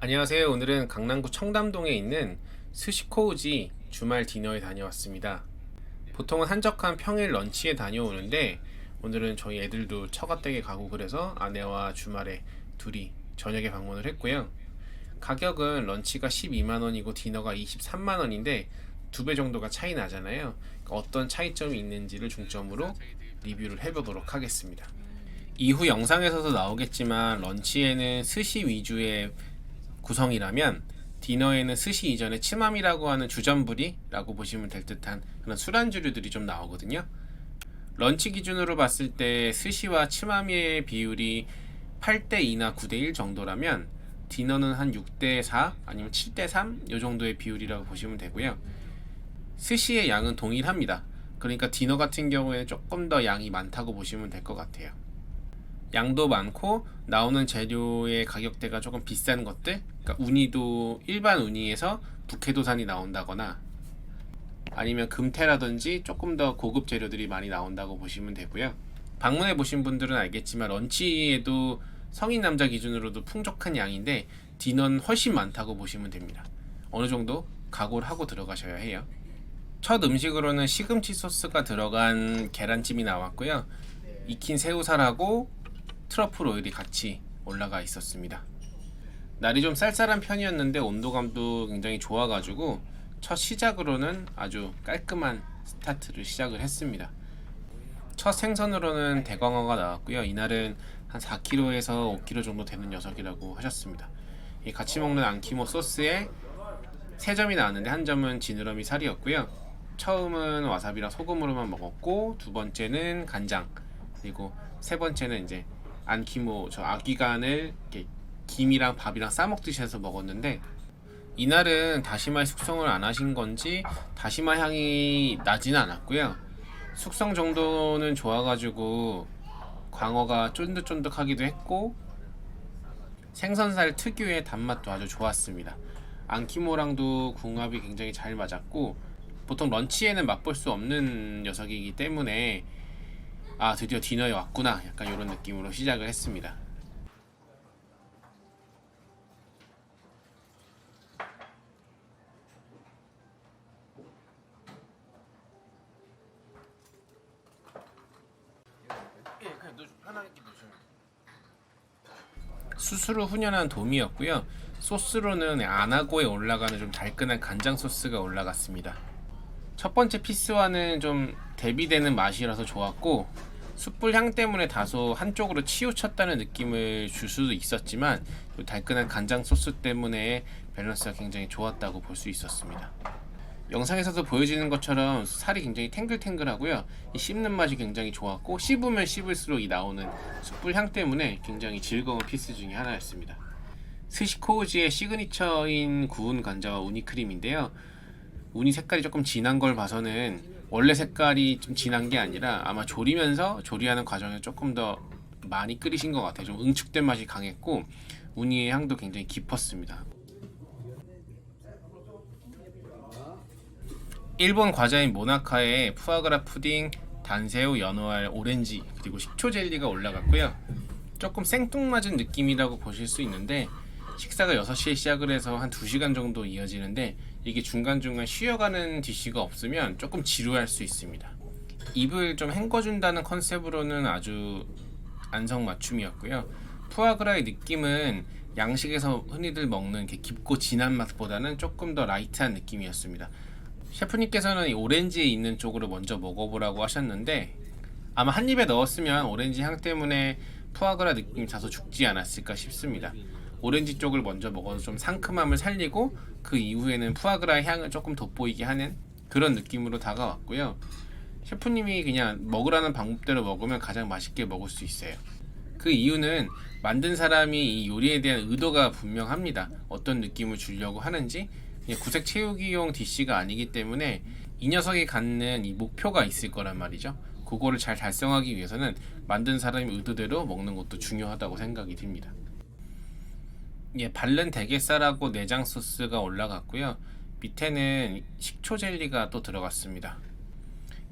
안녕하세요. 오늘은 강남구 청담동에 있는 스시코우지 주말 디너에 다녀왔습니다. 보통은 한적한 평일 런치에 다녀오는데 오늘은 저희 애들도 처가댁에 가고 그래서 아내와 주말에 둘이 저녁에 방문을 했고요. 가격은 런치가 12만원이고 디너가 23만원인데 두 배 정도가 차이 나잖아요. 그러니까 어떤 차이점이 있는지를 중점으로 리뷰를 해보도록 하겠습니다. 이후 영상에서도 나오겠지만 런치에는 스시 위주의 구성이라면 디너에는 스시 이전에 치맘이라고 하는 주전부리라고 보시면 될 듯한 그런 술안주류들이 좀 나오거든요. 런치 기준으로 봤을 때 스시와 치마미의 비율이 8대2나 9대1 정도라면 디너는 한 6대4 아니면 7대3 이 정도의 비율이라고 보시면 되고요. 스시의 양은 동일합니다. 그러니까 디너 같은 경우에는 조금 더 양이 많다고 보시면 될 것 같아요. 양도 많고 나오는 재료의 가격대가 조금 비싼 것들, 그러니까 우니도 일반 우니에서 북해도산이 나온다거나 아니면 금태라든지 조금 더 고급 재료들이 많이 나온다고 보시면 되고요. 방문해 보신 분들은 알겠지만 런치에도 성인 남자 기준으로도 풍족한 양인데 디너는 훨씬 많다고 보시면 됩니다. 어느 정도 각오를 하고 들어가셔야 해요. 첫 음식으로는 시금치 소스가 들어간 계란찜이 나왔고요. 익힌 새우살하고 트러플 오일이 같이 올라가 있었습니다. 날이 좀 쌀쌀한 편이었는데 온도감도 굉장히 좋아가지고 첫 시작으로는 아주 깔끔한 스타트를 시작을 했습니다. 첫 생선으로는 대광어가 나왔고요. 이날은 한 4kg에서 5kg 정도 되는 녀석이라고 하셨습니다. 이 같이 먹는 안키모 소스에 3점이 나왔는데 한 점은 지느러미 살이었고요. 처음은 와사비랑 소금으로만 먹었고 두 번째는 간장, 그리고 세 번째는 이제 안키모 저 아기간을 이렇게 김이랑 밥이랑 싸먹듯이 해서 먹었는데 이날은 다시마의 숙성을 안 하신 건지 다시마 향이 나지는 않았고요. 숙성 정도는 좋아가지고 광어가 쫀득쫀득하기도 했고 생선살 특유의 단맛도 아주 좋았습니다. 안키모랑도 궁합이 굉장히 잘 맞았고 보통 런치에는 맛볼 수 없는 녀석이기 때문에 아 드디어 디너에 왔구나 약간 이런 느낌으로 시작을 했습니다. 예, 그냥 편하게 넣으시면 수수로 훈연한 돔이었고요. 소스로는 안하고에 올라가는 좀 달큰한 간장 소스가 올라갔습니다. 첫 번째 피스와는 좀 대비되는 맛이라서 좋았고 숯불 향 때문에 다소 한쪽으로 치우쳤다는 느낌을 줄 수도 있었지만 달큰한 간장 소스 때문에 밸런스가 굉장히 좋았다고 볼 수 있었습니다. 영상에서도 보여지는 것처럼 살이 굉장히 탱글탱글하고요. 이 씹는 맛이 굉장히 좋았고 씹으면 씹을수록 이 나오는 숯불 향 때문에 굉장히 즐거운 피스 중에 하나였습니다. 스시코우지의 시그니처인 구운 감자와 우니크림인데요. 우니 색깔이 조금 진한 걸 봐서는 원래 색깔이 좀 진한 게 아니라 아마 조리면서 조리하는 과정에 조금 더 많이 끓이신 것 같아요. 좀 응축된 맛이 강했고 우니의 향도 굉장히 깊었습니다. 일본 과자인 모나카에 푸아그라 푸딩, 단새우, 연어알, 오렌지 그리고 식초 젤리가 올라갔고요. 조금 생뚱맞은 느낌이라고 보실 수 있는데 식사가 6시에 시작을 해서 한 2시간 정도 이어지는데 이게 중간중간 쉬어가는 디쉬가 없으면 조금 지루할 수 있습니다. 입을 좀 헹궈준다는 컨셉으로는 아주 안성맞춤이었고요. 푸아그라의 느낌은 양식에서 흔히들 먹는 이렇게 깊고 진한 맛보다는 조금 더 라이트한 느낌이었습니다. 셰프님께서는 이 오렌지에 있는 쪽으로 먼저 먹어보라고 하셨는데 아마 한 입에 넣었으면 오렌지 향 때문에 푸아그라 느낌이 다소 죽지 않았을까 싶습니다. 오렌지 쪽을 먼저 먹어서 좀 상큼함을 살리고 그 이후에는 푸아그라 향을 조금 돋보이게 하는 그런 느낌으로 다가왔고요. 셰프님이 그냥 먹으라는 방법대로 먹으면 가장 맛있게 먹을 수 있어요. 그 이유는 만든 사람이 이 요리에 대한 의도가 분명합니다. 어떤 느낌을 주려고 하는지 구색 채우기용 DC가 아니기 때문에 이 녀석이 갖는 이 목표가 있을 거란 말이죠. 그거를 잘 달성하기 위해서는 만든 사람의 의도대로 먹는 것도 중요하다고 생각이 듭니다. 예, 바른 대게살하고 내장 소스가 올라갔고요. 밑에는 식초 젤리가 또 들어갔습니다.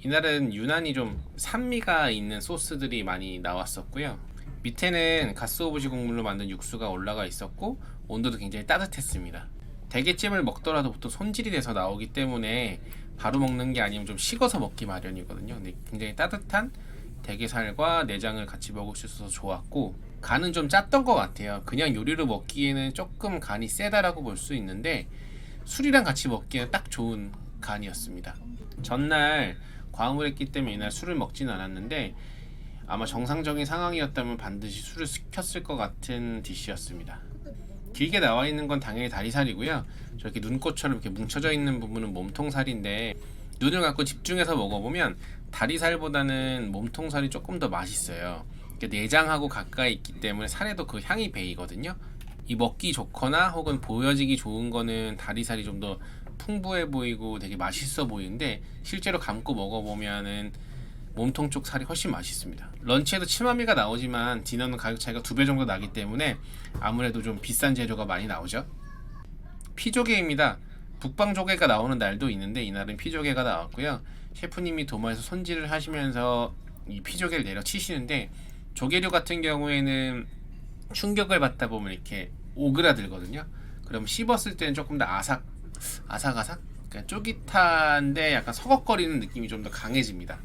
이날은 유난히 좀 산미가 있는 소스들이 많이 나왔었고요. 밑에는 가스오부시 국물로 만든 육수가 올라가 있었고 온도도 굉장히 따뜻했습니다. 대게찜을 먹더라도 보통 손질이 돼서 나오기 때문에 바로 먹는 게 아니면 좀 식어서 먹기 마련이거든요. 근데 굉장히 따뜻한 대게살과 내장을 같이 먹을 수 있어서 좋았고, 간은 좀 짰던 것 같아요. 그냥 요리로 먹기에는 조금 간이 세다라고 볼 수 있는데 술이랑 같이 먹기에는 딱 좋은 간이었습니다. 전날 과음을 했기 때문에 이날 술을 먹진 않았는데 아마 정상적인 상황이었다면 반드시 술을 시켰을 것 같은 디시였습니다. 길게 나와 있는 건 당연히 다리살이고요. 저렇게 눈꽃처럼 이렇게 뭉쳐져 있는 부분은 몸통살인데, 눈을 감고 집중해서 먹어보면 다리살보다는 몸통살이 조금 더 맛있어요. 내장하고 가까이 있기 때문에 살에도 그 향이 배이거든요. 이 먹기 좋거나 혹은 보여지기 좋은 거는 다리살이 좀 더 풍부해 보이고 되게 맛있어 보이는데, 실제로 감고 먹어보면은 몸통 쪽 살이 훨씬 맛있습니다. 런치에도 칠마미가 나오지만 디너는 가격 차이가 2배 정도 나기 때문에 아무래도 좀 비싼 재료가 많이 나오죠. 피조개입니다. 북방조개가 나오는 날도 있는데 이날은 피조개가 나왔고요. 셰프님이 도마에서 손질을 하시면서 이 피조개를 내려치시는데, 조개류 같은 경우에는 충격을 받다 보면 이렇게 오그라들거든요. 그럼 씹었을 때는 조금 더 아삭아삭? 그러니까 쫄깃한데 약간 서걱거리는 느낌이 좀 더 강해집니다.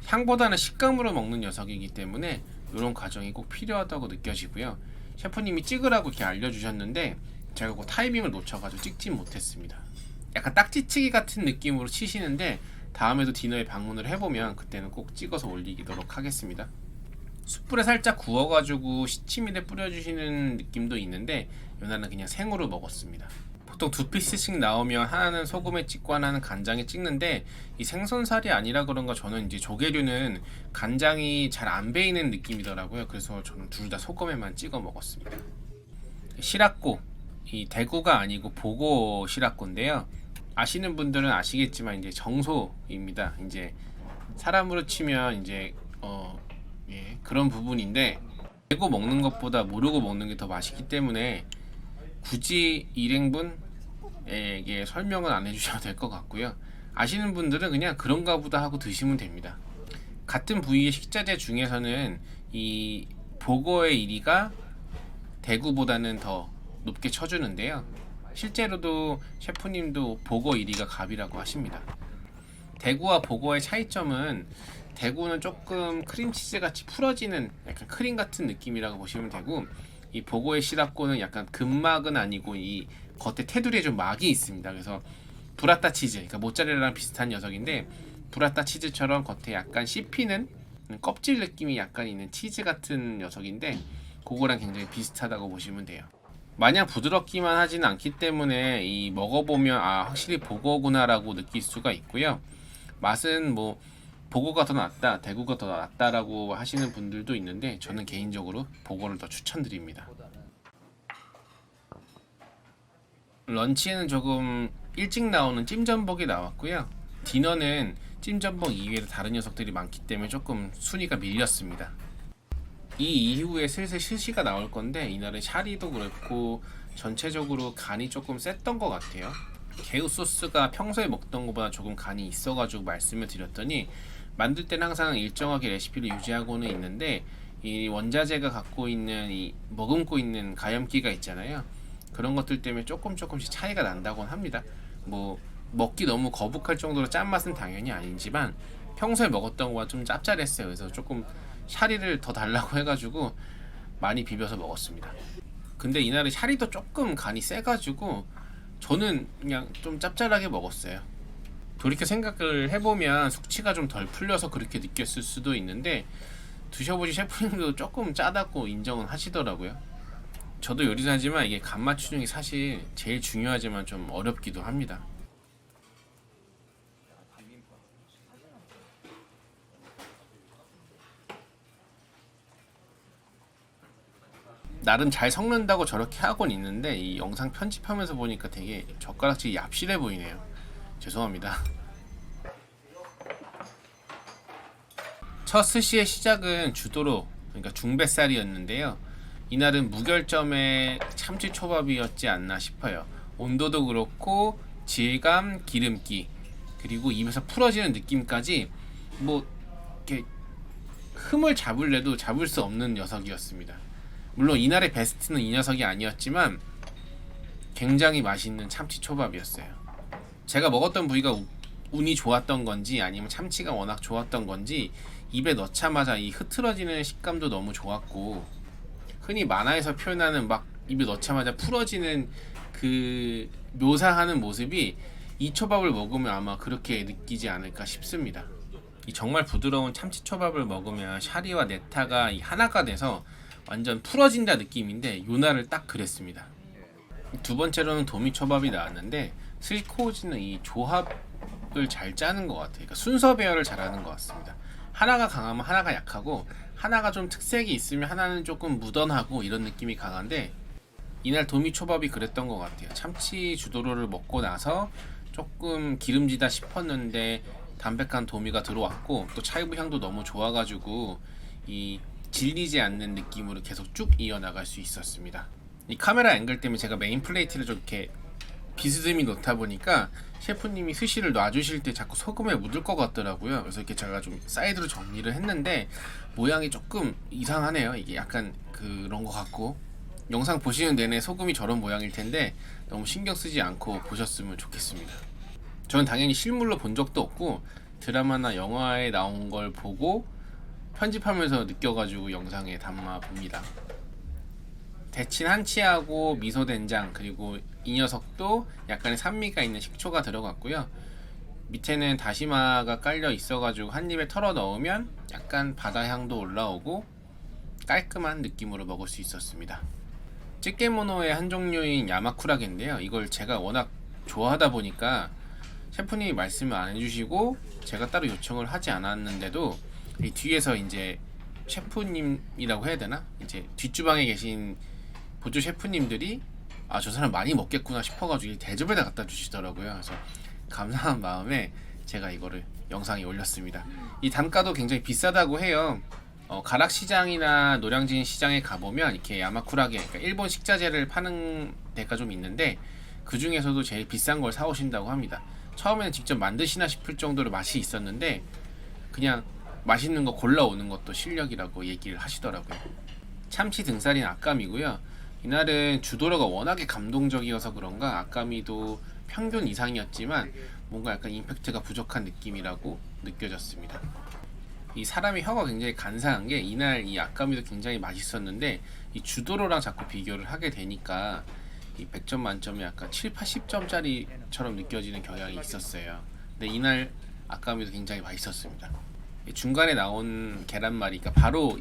향보다는 식감으로 먹는 녀석이기 때문에 이런 과정이 꼭 필요하다고 느껴지고요. 셰프님이 찍으라고 이렇게 알려주셨는데 제가 그 타이밍을 놓쳐가지고 찍진 못했습니다. 약간 딱지치기 같은 느낌으로 치시는데 다음에도 디너에 방문을 해보면 그때는 꼭 찍어서 올리도록 하겠습니다. 숯불에 살짝 구워가지고 시치미에 뿌려주시는 느낌도 있는데 이날은 그냥 생으로 먹었습니다. 보통 2피스씩 나오면 하나는 소금에 찍고 하나는 간장에 찍는데 이 생선살이 아니라 그런가 저는 이제 조개류는 간장이 잘 안 배이는 느낌이더라고요. 그래서 저는 둘 다 소금에만 찍어 먹었습니다. 시라꼬, 이 대구가 아니고 보고 시라꼬인데요. 아시는 분들은 아시겠지만 이제 정소입니다. 이제 사람으로 치면 이제 그런 부분인데, 알고 먹는 것보다 모르고 먹는 게 더 맛있기 때문에 굳이 일행분에게 설명은 안 해주셔도 될 것 같고요. 아시는 분들은 그냥 그런가 보다 하고 드시면 됩니다. 같은 부위의 식자재 중에서는 이 보고의 1위가 대구보다는 더 높게 쳐주는데요. 실제로도 셰프님도 보고 1위가 갑이라고 하십니다. 대구와 보고의 차이점은, 대구는 조금 크림치즈 같이 풀어지는 약간 크림 같은 느낌이라고 보시면 되고, 이 보고의 시라꼬는 약간 근막은 아니고 이 겉에 테두리에 좀 막이 있습니다. 그래서 브라타 치즈, 그러니까 모짜렐라랑 비슷한 녀석인데 브라타 치즈처럼 겉에 약간 씹히는 껍질 느낌이 약간 있는 치즈 같은 녀석인데 그거랑 굉장히 비슷하다고 보시면 돼요. 마냥 부드럽기만 하지는 않기 때문에 이 먹어보면 확실히 보고구나 라고 느낄 수가 있고요. 맛은 뭐 보고가 더 낫다, 대구가 더 낫다라고 하시는 분들도 있는데 저는 개인적으로 보고를 더 추천드립니다. 런치에는 조금 일찍 나오는 찜전복이 나왔고요. 디너는 찜전복 이외에 다른 녀석들이 많기 때문에 조금 순위가 밀렸습니다. 이 이후에 슬슬 스시가 나올 건데 이날은 샤리도 그렇고 전체적으로 간이 조금 셌던 것 같아요. 개우 소스가 평소에 먹던 것보다 조금 간이 있어가지고 말씀을 드렸더니, 만들 때는 항상 일정하게 레시피를 유지하고는 있는데 이 원자재가 갖고 있는 이 머금고 있는 가염기가 있잖아요. 그런 것들 때문에 조금씩 차이가 난다고는 합니다. 뭐 먹기 너무 거북할 정도로 짠맛은 당연히 아니지만 평소에 먹었던 거와 좀 짭짤했어요. 그래서 조금 샤리를 더 달라고 해가지고 많이 비벼서 먹었습니다. 근데 이날은 샤리도 조금 간이 세가지고 저는 그냥 좀 짭짤하게 먹었어요. 돌이켜 생각을 해보면 숙취가 좀 덜 풀려서 그렇게 느꼈을 수도 있는데 드셔보신 셰프님도 조금 짜다고 인정은 하시더라고요. 저도 요리사지만 이게 간 맞추는 게 사실 제일 중요하지만 좀 어렵기도 합니다. 나름 잘 섞는다고 저렇게 하곤 있는데 이 영상 편집하면서 보니까 되게 젓가락질이 얍실해 보이네요. 죄송합니다. 첫 스시의 시작은 주도로, 그러니까 중뱃살이었는데요. 이날은 무결점의 참치초밥이었지 않나 싶어요. 온도도 그렇고 질감, 기름기, 그리고 입에서 풀어지는 느낌까지 뭐 이렇게 흠을 잡을래도 잡을 수 없는 녀석이었습니다. 물론 이날의 베스트는 이 녀석이 아니었지만 굉장히 맛있는 참치 초밥이었어요. 제가 먹었던 부위가 운이 좋았던 건지 아니면 참치가 워낙 좋았던 건지 입에 넣자마자 이 흐트러지는 식감도 너무 좋았고, 흔히 만화에서 표현하는 막 입에 넣자마자 풀어지는 그 묘사하는 모습이 이 초밥을 먹으면 아마 그렇게 느끼지 않을까 싶습니다. 이 정말 부드러운 참치 초밥을 먹으면 샤리와 네타가 이 하나가 돼서 완전 풀어진다 느낌인데, 요날을 딱 그랬습니다. 두 번째로는 도미 초밥이 나왔는데, 스시코우지는 이 조합을 잘 짜는 것 같아요. 그러니까 순서 배열을 잘하는 것 같습니다. 하나가 강하면 하나가 약하고, 하나가 좀 특색이 있으면 하나는 조금 무던하고, 이런 느낌이 강한데 이날 도미 초밥이 그랬던 것 같아요. 참치 주도로를 먹고 나서 조금 기름지다 싶었는데 담백한 도미가 들어왔고, 또 차이브 향도 너무 좋아가지고 이 질리지 않는 느낌으로 계속 쭉 이어나갈 수 있었습니다. 이 카메라 앵글 때문에 제가 메인 플레이트를 좀 이렇게 비스듬히 놓다 보니까 셰프님이 스시를 놔주실 때 자꾸 소금에 묻을 것 같더라고요. 그래서 이렇게 제가 좀 사이드로 정리를 했는데 모양이 조금 이상하네요. 이게 약간 그런 것 같고, 영상 보시는 내내 소금이 저런 모양일 텐데 너무 신경 쓰지 않고 보셨으면 좋겠습니다. 저는 당연히 실물로 본 적도 없고 드라마나 영화에 나온 걸 보고 편집하면서 느껴가지고 영상에 담아 봅니다. 데친 한치하고 미소된장, 그리고 이 녀석도 약간의 산미가 있는 식초가 들어갔고요. 밑에는 다시마가 깔려 있어가지고 한 입에 털어 넣으면 약간 바다 향도 올라오고 깔끔한 느낌으로 먹을 수 있었습니다. 찌개모노의 한 종류인 야마쿠라게인데요. 이걸 제가 워낙 좋아하다 보니까 셰프님이 말씀을 안 해주시고 제가 따로 요청을 하지 않았는데도 이 뒤에서 이제 셰프님이라고 해야 되나? 이제 뒷주방에 계신 보조 셰프님들이 아, 저 사람 많이 먹겠구나 싶어가지고 대접에다 갖다 주시더라고요. 그래서 감사한 마음에 제가 이거를 영상에 올렸습니다. 이 단가도 굉장히 비싸다고 해요. 가락시장이나 노량진 시장에 가보면 이렇게 야마쿠라게, 그러니까 일본 식자재를 파는 데가 좀 있는데 그 중에서도 제일 비싼 걸 사오신다고 합니다. 처음에는 직접 만드시나 싶을 정도로 맛이 있었는데 그냥 맛있는 거 골라오는 것도 실력이라고 얘기를 하시더라고요. 참치 등살인 아까미고요. 이날은 주도로가 워낙에 감동적이어서 그런가 아까미도 평균 이상이었지만 뭔가 약간 임팩트가 부족한 느낌이라고 느껴졌습니다. 이 사람의 혀가 굉장히 간사한 게 이날 이 아까미도 굉장히 맛있었는데 이 주도로랑 자꾸 비교를 하게 되니까 이 100점 만점에 약간 7, 80점짜리처럼 느껴지는 경향이 있었어요. 근데 이날 아까미도 굉장히 맛있었습니다. 중간에 나온 계란말이, 그러니까 바로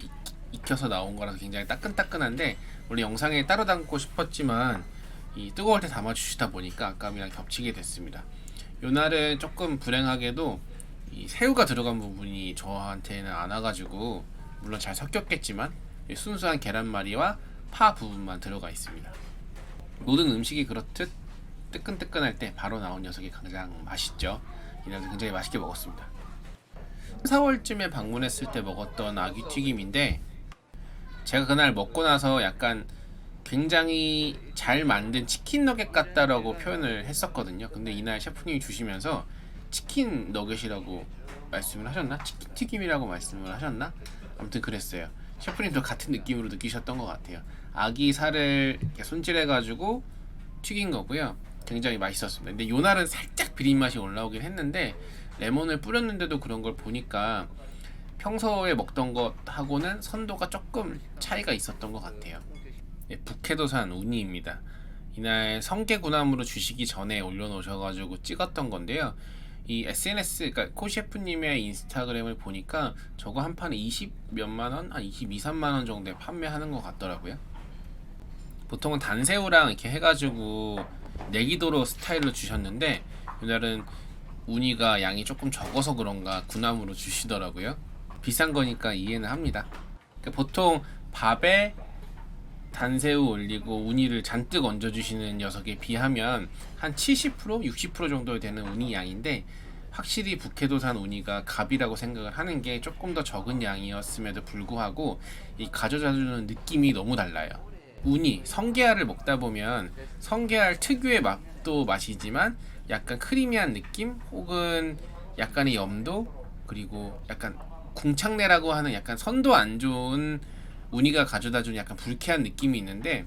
익혀서 나온 거라서 굉장히 따끈따끈한데 원래 영상에 따로 담고 싶었지만 이 뜨거울 때 담아주시다 보니까 아까미랑 겹치게 됐습니다. 요날은 조금 불행하게도 이 새우가 들어간 부분이 저한테는 안 와가지고 물론 잘 섞였겠지만 순수한 계란말이와 파 부분만 들어가 있습니다. 모든 음식이 그렇듯 뜨끈뜨끈할 때 바로 나온 녀석이 가장 맛있죠. 이날도 굉장히 맛있게 먹었습니다. 4월쯤에 방문했을 때 먹었던 아귀튀김인데 제가 그날 먹고 나서 약간 굉장히 잘 만든 치킨 너겟 같다라고 표현을 했었거든요. 근데 이날 셰프님이 주시면서 치킨 너겟이라고 말씀을 하셨나? 치킨 튀김이라고 말씀을 하셨나? 아무튼 그랬어요. 셰프님도 같은 느낌으로 느끼셨던 것 같아요. 아기 살을 이렇게 손질해가지고 튀긴 거고요. 굉장히 맛있었습니다. 근데 요날은 살짝 비린 맛이 올라오긴 했는데 레몬을 뿌렸는데도 그런 걸 보니까 평소에 먹던 것하고는 선도가 조금 차이가 있었던 것 같아요. 북해도산 우니입니다. 이날 성게구남으로 주시기 전에 올려놓으셔가지고 찍었던 건데요. 이 SNS, 그러니까 코 셰프님의 인스타그램을 보니까 저거 한 판에 20 몇만원? 한 22, 3만원 정도에 판매하는 것 같더라고요. 보통은 단새우랑 이렇게 해가지고 내기도로 스타일로 주셨는데 이날은 우니가 양이 조금 적어서 그런가 구남으로 주시더라고요. 비싼 거니까 이해는 합니다. 그러니까 보통 밥에 단새우 올리고 우니를 잔뜩 얹어주시는 녀석에 비하면 한 70%, 60% 정도 되는 우니 양인데 확실히 북해도산 우니가 갑이라고 생각을 하는 게 조금 더 적은 양이었음에도 불구하고 이 가져다주는 느낌이 너무 달라요. 우니, 성게알을 먹다 보면 성게알 특유의 맛도 맛이지만 약간 크리미한 느낌 혹은 약간의 염도 그리고 약간 궁창내라고 하는 약간 선도 안 좋은 우니가 가져다주는 약간 불쾌한 느낌이 있는데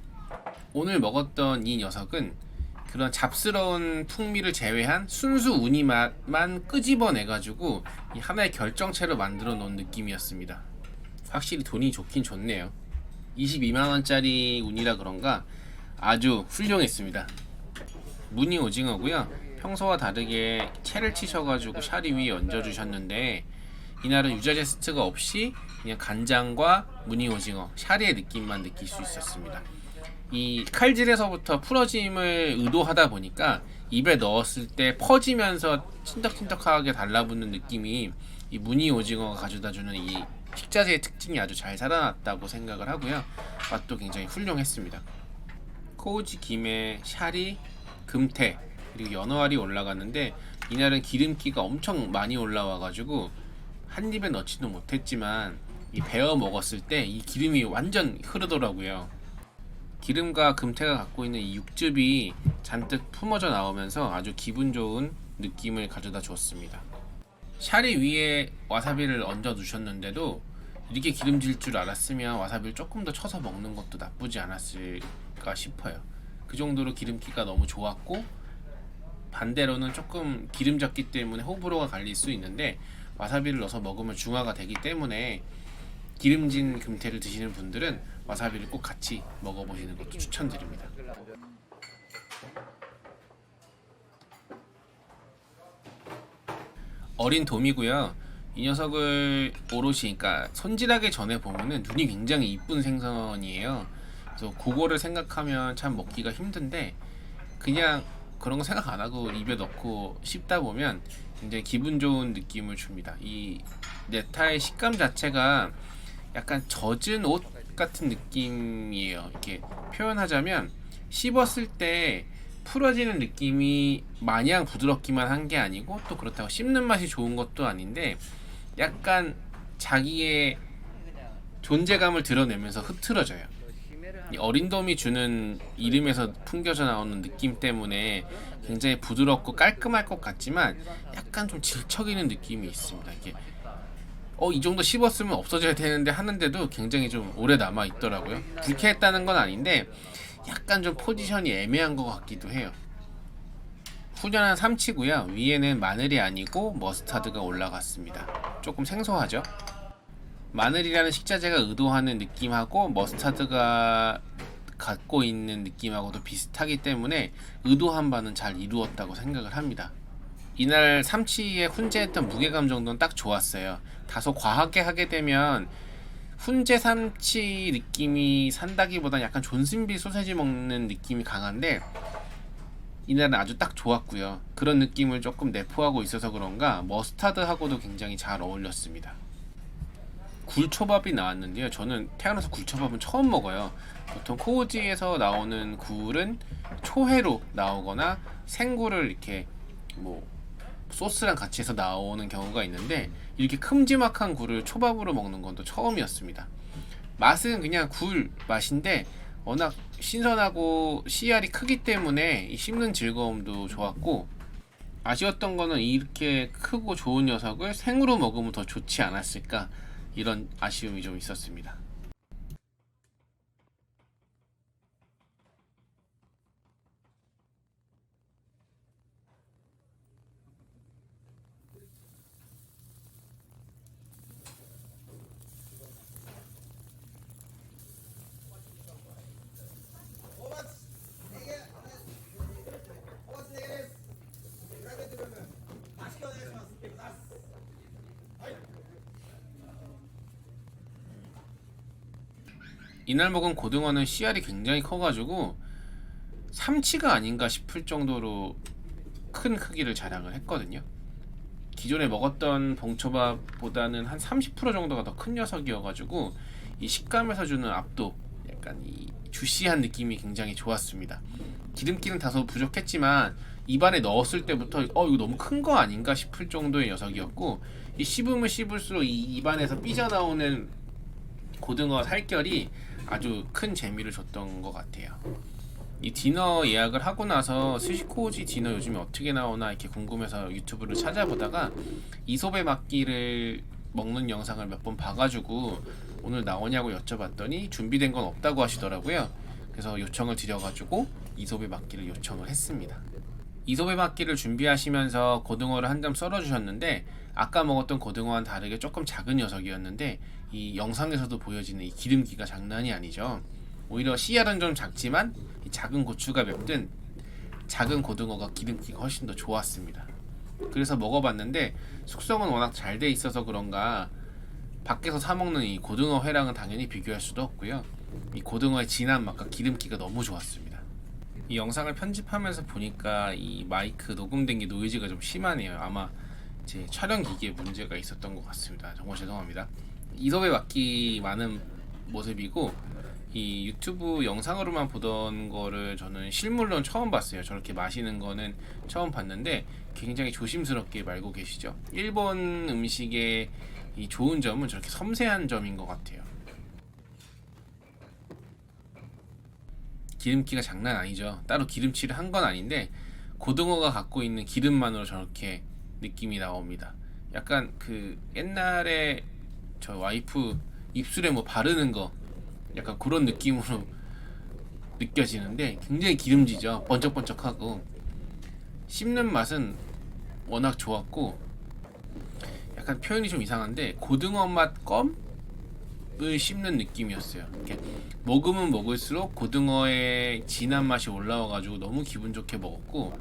오늘 먹었던 이 녀석은 그런 잡스러운 풍미를 제외한 순수 우니 맛만 끄집어내가지고 이 하나의 결정체로 만들어 놓은 느낌이었습니다. 확실히 돈이 좋긴 좋네요. 22만원짜리 우니라 그런가 아주 훌륭했습니다. 무늬 오징어고요. 평소와 다르게 채를 치셔가지고 샤리 위에 얹어주셨는데 이날은 유자 제스트가 없이 그냥 간장과 무늬 오징어, 샤리의 느낌만 느낄 수 있었습니다. 이 칼질에서부터 풀어짐을 의도하다 보니까 입에 넣었을 때 퍼지면서 찐덕찐덕하게 달라붙는 느낌이 이 무늬 오징어가 가져다주는 이 식자재의 특징이 아주 잘 살아났다고 생각을 하고요. 맛도 굉장히 훌륭했습니다. 코우지 김에 샤리, 금태 그리고 연어알이 올라갔는데 이날은 기름기가 엄청 많이 올라와가지고 한 입에 넣지도 못했지만 이 베어 먹었을 때 이 기름이 완전 흐르더라고요. 기름과 금태가 갖고 있는 이 육즙이 잔뜩 품어져 나오면서 아주 기분 좋은 느낌을 가져다 주었습니다. 샤리 위에 와사비를 얹어 두셨는데도 이렇게 기름질 줄 알았으면 와사비를 조금 더 쳐서 먹는 것도 나쁘지 않았을까 싶어요. 그 정도로 기름기가 너무 좋았고 반대로는 조금 기름졌기 때문에 호불호가 갈릴 수 있는데 와사비를 넣어서 먹으면 중화가 되기 때문에 기름진 금태를 드시는 분들은 와사비를 꼭 같이 먹어보시는 것도 추천드립니다. 어린 돔이고요. 이 녀석을 오롯이 그러니까 손질하기 전에 보면은 눈이 굉장히 이쁜 생선이에요. 그래서 그거를 생각하면 참 먹기가 힘든데 그냥 그런 거 생각 안 하고 입에 넣고 씹다 보면 굉장히 기분 좋은 느낌을 줍니다. 이 네타의 식감 자체가 약간 젖은 옷 같은 느낌이에요. 이렇게 표현하자면 씹었을 때 풀어지는 느낌이 마냥 부드럽기만 한 게 아니고 또 그렇다고 씹는 맛이 좋은 것도 아닌데 약간 자기의 존재감을 드러내면서 흐트러져요. 이 어린 돔이 주는 이름에서 풍겨져 나오는 느낌 때문에 굉장히 부드럽고 깔끔할 것 같지만 약간 좀 질척이는 느낌이 있습니다. 이게 이 정도 씹었으면 없어져야 되는데 하는데도 굉장히 좀 오래 남아 있더라고요. 불쾌했다는 건 아닌데 약간 좀 포지션이 애매한 것 같기도 해요. 후련한 삼치고요. 위에는 마늘이 아니고 머스타드가 올라갔습니다. 조금 생소하죠? 마늘이라는 식자재가 의도하는 느낌하고 머스타드가 갖고 있는 느낌하고도 비슷하기 때문에 의도한 바는 잘 이루었다고 생각을 합니다. 이날 삼치에 훈제했던 무게감 정도는 딱 좋았어요. 다소 과하게 하게 되면 훈제 삼치 느낌이 산다기보다 약간 존슨비 소세지 먹는 느낌이 강한데 이날은 아주 딱 좋았고요. 그런 느낌을 조금 내포하고 있어서 그런가 머스타드하고도 굉장히 잘 어울렸습니다. 굴초밥이 나왔는데요. 저는 태어나서 굴초밥은 처음 먹어요. 보통 코우지에서 나오는 굴은 초회로 나오거나 생굴을 이렇게 뭐 소스랑 같이 해서 나오는 경우가 있는데 이렇게 큼지막한 굴을 초밥으로 먹는 건 또 처음이었습니다. 맛은 그냥 굴 맛인데 워낙 신선하고 씨알이 크기 때문에 이 씹는 즐거움도 좋았고 아쉬웠던 거는 이렇게 크고 좋은 녀석을 생으로 먹으면 더 좋지 않았을까 이런 아쉬움이 좀 있었습니다. 이날 먹은 고등어는 씨알이 굉장히 커가지고 삼치가 아닌가 싶을 정도로 큰 크기를 자랑을 했거든요. 기존에 먹었던 봉초밥보다는 한 30% 정도가 더 큰 녀석이어가지고 이 식감에서 주는 압도, 약간 이 주시한 느낌이 굉장히 좋았습니다. 기름기는 다소 부족했지만 입안에 넣었을 때부터 이거 너무 큰 거 아닌가 싶을 정도의 녀석이었고 이 씹으면 씹을수록 이 입안에서 삐져나오는 고등어 살결이 아주 큰 재미를 줬던 것 같아요. 이 디너 예약을 하고 나서 스시코우지 디너 요즘에 어떻게 나오나 이렇게 궁금해서 유튜브를 찾아보다가 이솝의 막기를 먹는 영상을 몇 번 봐가지고 오늘 나오냐고 여쭤봤더니 준비된 건 없다고 하시더라고요. 그래서 요청을 드려가지고 이소배 막기를 요청을 했습니다. 이소배 막기를 준비하시면서 고등어를 한 점 썰어 주셨는데 아까 먹었던 고등어와는 다르게 조금 작은 녀석이었는데 이 영상에서도 보여지는 이 기름기가 장난이 아니죠. 오히려 씨알은 좀 작지만 이 작은 고추가 맵든 작은 고등어가 기름기가 훨씬 더 좋았습니다. 그래서 먹어봤는데 숙성은 워낙 잘 돼 있어서 그런가 밖에서 사 먹는 이 고등어 회랑은 당연히 비교할 수도 없고요. 이 고등어의 진한 맛과 기름기가 너무 좋았습니다. 이 영상을 편집하면서 보니까 이 마이크 녹음된 게 노이즈가 좀 심하네요. 아마 제 촬영 기기에 문제가 있었던 것 같습니다. 정말 죄송합니다. 이섭에 맞기 많은 모습이고 이 유튜브 영상으로만 보던 거를 저는 실물로는 처음 봤어요. 저렇게 마시는 거는 처음 봤는데 굉장히 조심스럽게 말고 계시죠. 일본 음식의 이 좋은 점은 저렇게 섬세한 점인 것 같아요. 기름기가 장난 아니죠. 따로 기름칠을 한 건 아닌데 고등어가 갖고 있는 기름만으로 저렇게 느낌이 나옵니다. 약간 그 옛날에 저 와이프 입술에 뭐 바르는 거 약간 그런 느낌으로 느껴지는데 굉장히 기름지죠. 번쩍번쩍하고 씹는 맛은 워낙 좋았고 약간 표현이 좀 이상한데 고등어 맛 껌을 씹는 느낌이었어요. 이렇게 먹으면 먹을수록 고등어의 진한 맛이 올라와가지고 너무 기분 좋게 먹었고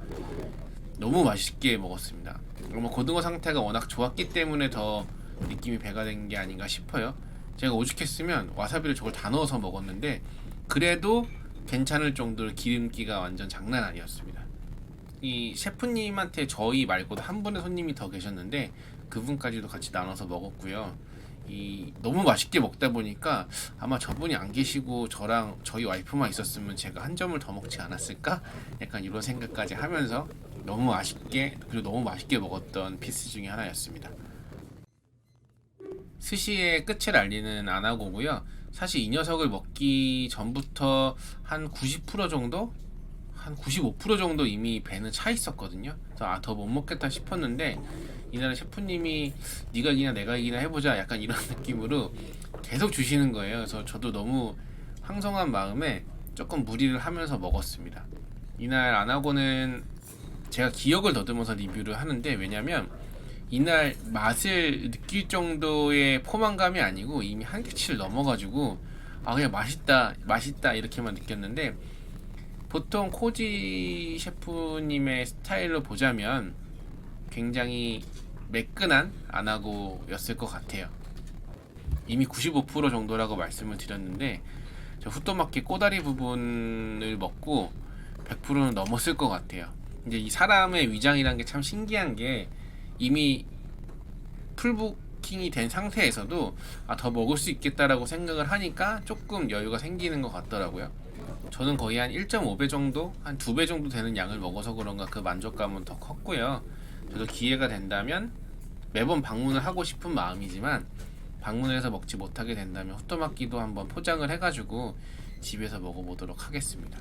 너무 맛있게 먹었습니다. 아마 고등어 상태가 워낙 좋았기 때문에 더 느낌이 배가 된 게 아닌가 싶어요. 제가 오죽했으면 와사비를 저걸 다 넣어서 먹었는데 그래도 괜찮을 정도로 기름기가 완전 장난 아니었습니다. 이 셰프님한테 저희 말고도 한 분의 손님이 더 계셨는데 그분까지도 같이 나눠서 먹었고요. 이 너무 맛있게 먹다 보니까 아마 저분이 안 계시고 저랑 저희 와이프만 있었으면 제가 한 점을 더 먹지 않았을까? 약간 이런 생각까지 하면서 너무 맛있게 그리고 너무 맛있게 먹었던 피스 중에 하나였습니다. 스시의 끝을 알리는 아나고고요. 사실 이 녀석을 먹기 전부터 한 90% 정도? 한 95% 정도 이미 배는 차 있었거든요. 그래서 더 못 먹겠다 싶었는데 이날은 셰프님이 네가 이기나 내가 이기나 해보자 약간 이런 느낌으로 계속 주시는 거예요. 그래서 저도 너무 황송한 마음에 조금 무리를 하면서 먹었습니다. 이날 아나고는 제가 기억을 더듬어서 리뷰를 하는데 왜냐면 이날 맛을 느낄 정도의 포만감이 아니고 이미 한계치를 넘어가지고 그냥 맛있다 이렇게만 느꼈는데 보통 코지 셰프님의 스타일로 보자면 굉장히 매끈한 아나고였을 것 같아요. 이미 95% 정도라고 말씀을 드렸는데 저 후토마키 꼬다리 부분을 먹고 100%는 넘었을 것 같아요. 이제 이 사람의 위장이란 게 참 신기한 게 이미 풀부킹이 된 상태에서도 더 먹을 수 있겠다라고 생각을 하니까 조금 여유가 생기는 것 같더라고요. 저는 거의 한 1.5배 정도, 한 2배 정도 되는 양을 먹어서 그런가 그 만족감은 더 컸고요. 저도 기회가 된다면 매번 방문을 하고 싶은 마음이지만 방문해서 먹지 못하게 된다면 후토마키도 한번 포장을 해가지고 집에서 먹어보도록 하겠습니다.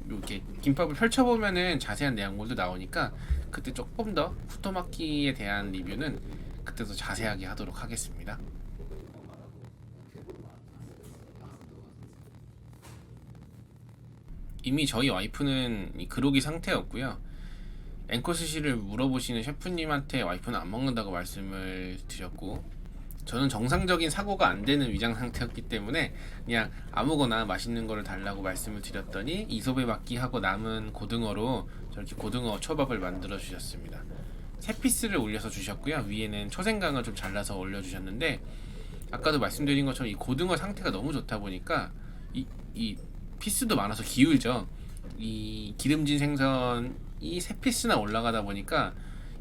이렇게 김밥을 펼쳐보면은 자세한 내용물도 나오니까 그때 조금 더 후토마키에 대한 리뷰는 그때 더 자세하게 하도록 하겠습니다. 이미 저희 와이프는 그로기 상태였고요. 앵콜 스시를 물어보시는 셰프님한테 와이프는 안 먹는다고 말씀을 드렸고 저는 정상적인 사고가 안 되는 위장 상태였기 때문에 그냥 아무거나 맛있는 거를 달라고 말씀을 드렸더니 이소배 막기하고 남은 고등어로 저렇게 고등어 초밥을 만들어 주셨습니다. 3피스를 올려서 주셨고요. 위에는 초생강을 좀 잘라서 올려주셨는데 아까도 말씀드린 것처럼 이 고등어 상태가 너무 좋다 보니까 이 피스도 많아서 기울죠. 이 기름진 생선이 3피스나 올라가다 보니까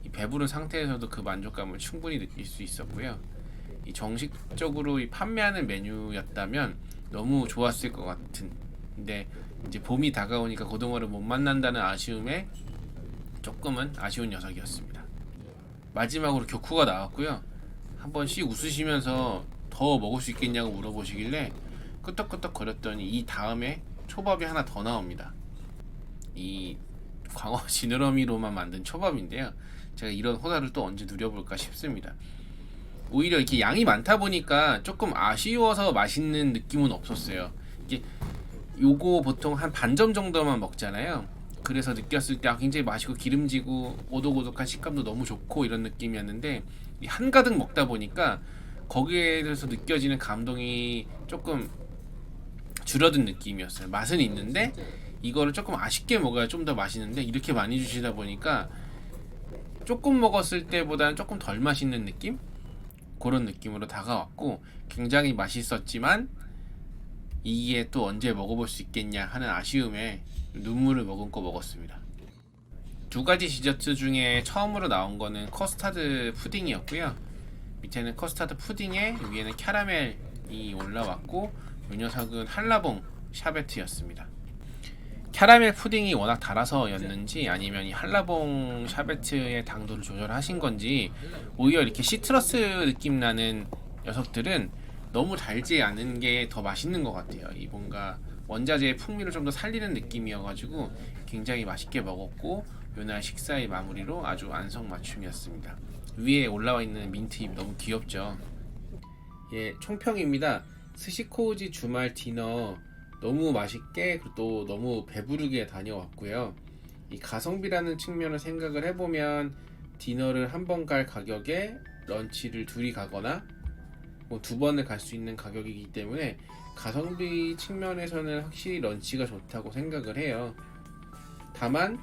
이 배부른 상태에서도 그 만족감을 충분히 느낄 수 있었고요. 이 정식적으로 판매하는 메뉴였다면 너무 좋았을 것 같은 근데 이제 봄이 다가오니까 고등어를 못 만난다는 아쉬움에 조금은 아쉬운 녀석이었습니다. 마지막으로 격후가 나왔고요. 한 번씩 웃으시면서 더 먹을 수 있겠냐고 물어보시길래 끄떡끄떡 거렸더니 이 다음에 초밥이 하나 더 나옵니다. 이 광어 지느러미로만 만든 초밥인데요. 제가 이런 호사를 또 언제 누려볼까 싶습니다. 오히려 이렇게 양이 많다 보니까 조금 아쉬워서 맛있는 느낌은 없었어요. 이게 요거 보통 한 반점 정도만 먹잖아요. 그래서 느꼈을 때 굉장히 맛있고 기름지고 오독오독한 식감도 너무 좋고 이런 느낌이었는데 한가득 먹다 보니까 거기에 대해서 느껴지는 감동이 조금 줄어든 느낌이었어요. 맛은 있는데 이거를 조금 아쉽게 먹어야 좀 더 맛있는데 이렇게 많이 주시다 보니까 조금 먹었을 때보다는 조금 덜 맛있는 느낌? 그런 느낌으로 다가왔고 굉장히 맛있었지만 이게 또 언제 먹어볼 수 있겠냐 하는 아쉬움에 눈물을 머금고 먹었습니다. 두 가지 디저트 중에 처음으로 나온 거는 커스타드 푸딩이었고요. 밑에는 커스타드 푸딩에 위에는 캐러멜이 올라왔고 이 녀석은 한라봉 샤베트였습니다. 캐러멜 푸딩이 워낙 달아서였는지 아니면 이 한라봉 샤베트의 당도를 조절하신 건지 오히려 이렇게 시트러스 느낌 나는 녀석들은 너무 달지 않은 게 더 맛있는 것 같아요. 이 뭔가 원자재의 풍미를 좀 더 살리는 느낌이어가지고 굉장히 맛있게 먹었고 요날 식사의 마무리로 아주 안성맞춤이었습니다. 위에 올라와 있는 민트잎 너무 귀엽죠. 예, 총평입니다. 스시코우지 주말 디너 너무 맛있게 그리고 또 너무 배부르게 다녀왔고요. 이 가성비라는 측면을 생각을 해보면 디너를 한 번 갈 가격에 런치를 둘이 가거나 뭐 두 번을 갈 수 있는 가격이기 때문에 가성비 측면에서는 확실히 런치가 좋다고 생각을 해요. 다만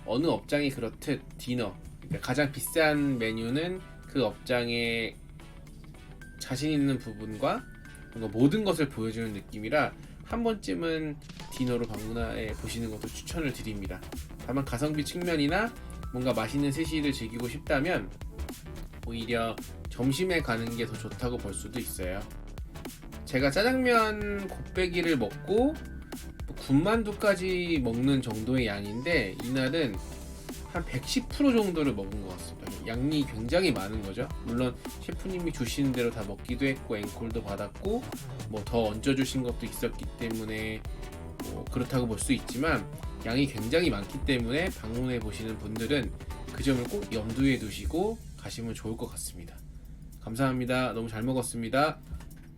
어느 업장이 그렇듯 디너, 그러니까 가장 비싼 메뉴는 그 업장의 자신 있는 부분과 뭔가 모든 것을 보여주는 느낌이라 한 번쯤은 디너로 방문해 보시는 것도 추천을 드립니다. 다만 가성비 측면이나 뭔가 맛있는 스시를 즐기고 싶다면 오히려 점심에 가는 게 더 좋다고 볼 수도 있어요. 제가 짜장면 곱빼기를 먹고 군만두까지 먹는 정도의 양인데 이날은 한 110% 정도를 먹은 것 같습니다. 양이 굉장히 많은 거죠. 물론 셰프님이 주시는 대로 다 먹기도 했고 앵콜도 받았고 뭐 더 얹어주신 것도 있었기 때문에 뭐 그렇다고 볼 수 있지만 양이 굉장히 많기 때문에 방문해 보시는 분들은 그 점을 꼭 염두에 두시고 가시면 좋을 것 같습니다. 감사합니다. 너무 잘 먹었습니다.